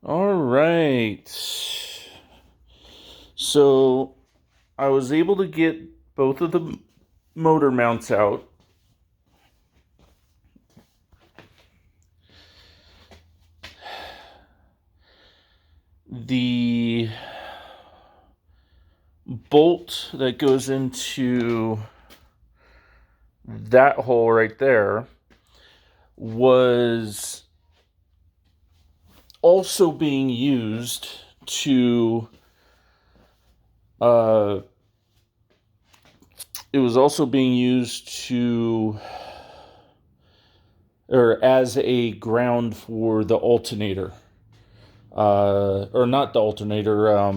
All right. So I was able to get both of the motor mounts out. The bolt that goes into that hole right there was also being used to it was also being used to or as a ground for the alternator, or not the alternator,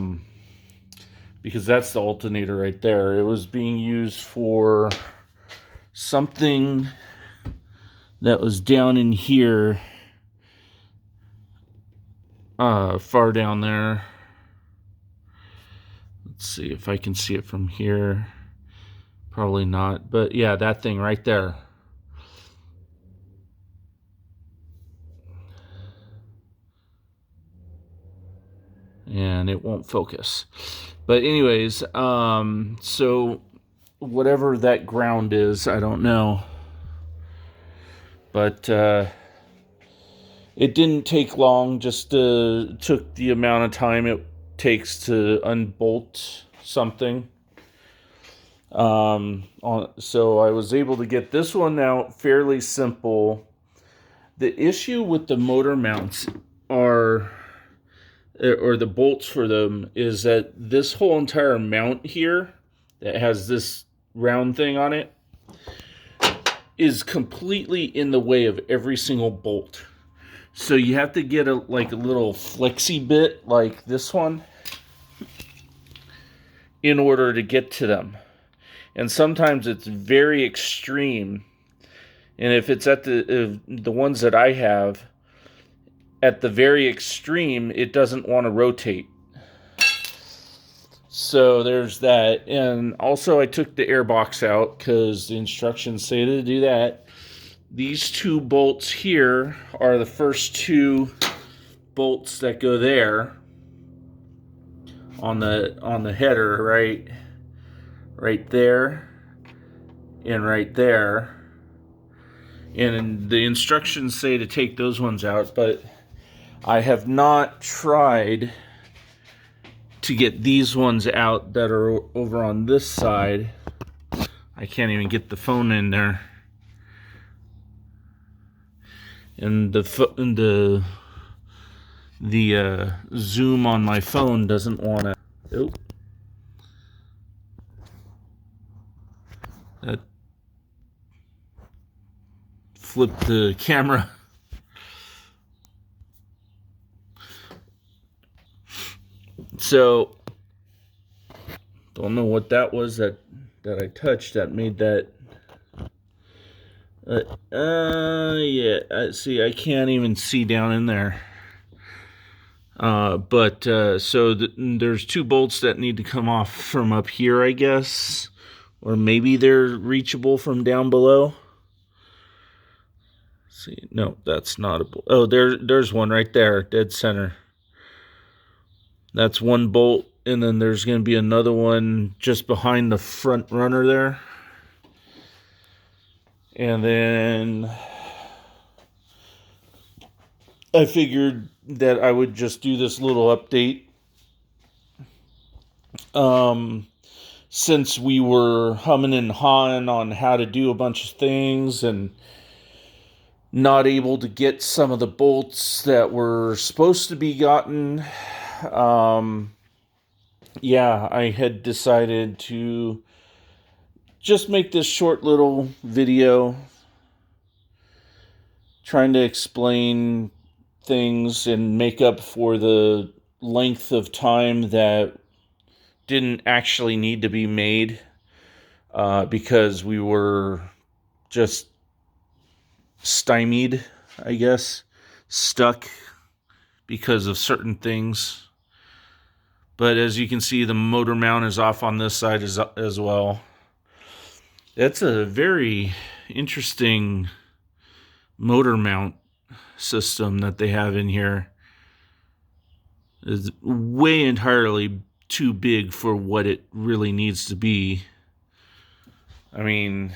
because that's the alternator right there. It was being used for something that was down in here, far down there. Let's see if I can see it from here. Probably not, but yeah, that thing right there. And it won't focus. But anyways, so whatever that ground is, I don't know. But it didn't take long, just took the amount of time it takes to unbolt something. So I was able to get this one out fairly simple. The issue with the motor mounts or the bolts for them is that this whole entire mount here that has this round thing on it is completely in the way of every single bolt. So you have to get a little flexi bit like this one in order to get to them. And sometimes it's very extreme. And if it's at the ones that I have, at the very extreme, it doesn't want to rotate. So there's that. And also I took the air box out because the instructions say to do that. These two bolts here are the first two bolts that go there on the header, right there and right there. And the instructions say to take those ones out, but I have not tried to get these ones out that are over on this side. I can't even get the phone in there. And the zoom on my phone doesn't want to. Oh, that flipped the camera. So, don't know what that was that I touched that made that. Yeah. See, I can't even see down in there. So there's two bolts that need to come off from up here, I guess, or maybe they're reachable from down below. See, no, that's not a bolt. Oh, there's one right there, dead center. That's one bolt, and then there's going to be another one just behind the front runner there. And then I figured that I would just do this little update. Since we were humming and hawing on how to do a bunch of things and not able to get some of the bolts that were supposed to be gotten, yeah, I had decided to just make this short little video trying to explain things and make up for the length of time that didn't actually need to be made, because we were just stymied, I guess, stuck because of certain things. But as you can see, the motor mount is off on this side as well. That's a very interesting motor mount system that they have in here. is way entirely too big for what it really needs to be. I mean,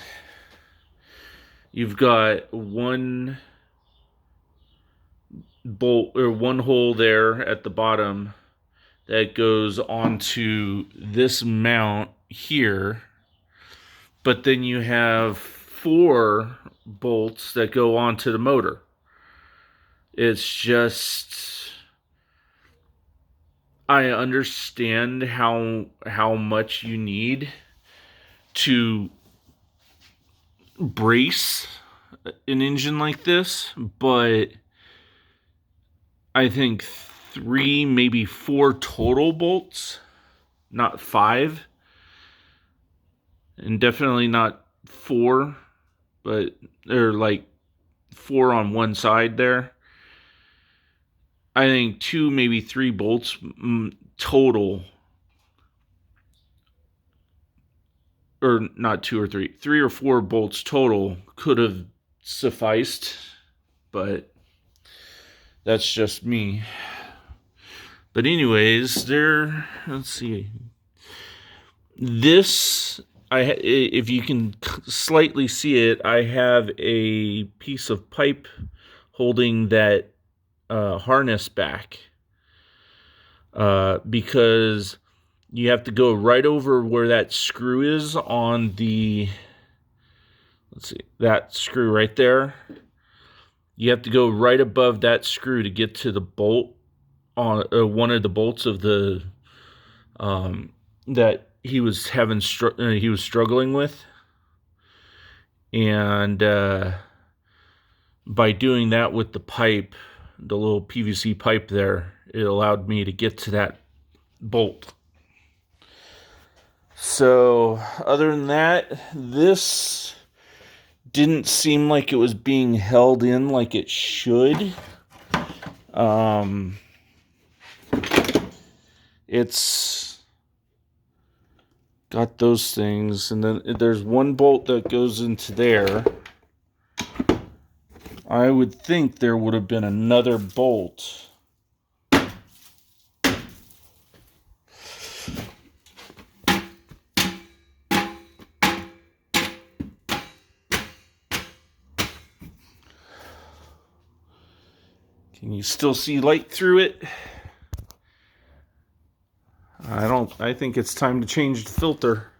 you've got one bolt or one hole there at the bottom that goes onto this mount here, but then you have 4 bolts that go onto the motor. It's just, I understand how much you need to brace an engine like this, but I think 3, maybe 4 total bolts, not 5, and definitely not 4, but they're like 4 on one side there. I think 2, maybe 3 bolts total, or not 2 or 3, 3 or 4 bolts total could have sufficed, but that's just me. But anyways, let's see. This, if you can slightly see it, I have a piece of pipe holding that harness back, because you have to go right over where that screw is on the, let's see, that screw right there. You have to go right above that screw to get to the bolt on one of the bolts of the that he was struggling with, and by doing that with the pipe, the little PVC pipe there, it allowed me to get to that bolt. So other than that, this didn't seem like it was being held in like it should. It's got those things, and then there's one bolt that goes into there. I would think there would have been another bolt. Can you still see light through it? I think it's time to change the filter.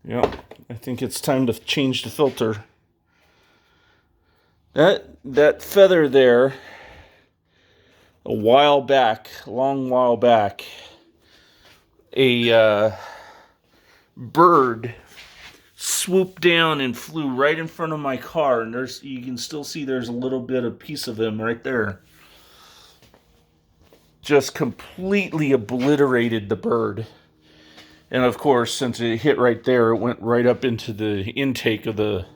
Yeah, I think it's time to change the filter. That feather there, a long while back, a bird swooped down and flew right in front of my car, and you can still see there's a little bit of piece of him right there. Just completely obliterated the bird. And of course, since it hit right there, it went right up into the intake of the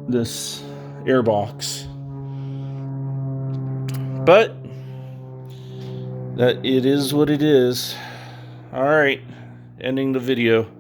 this airbox. But that it is what it is. All right, ending the video.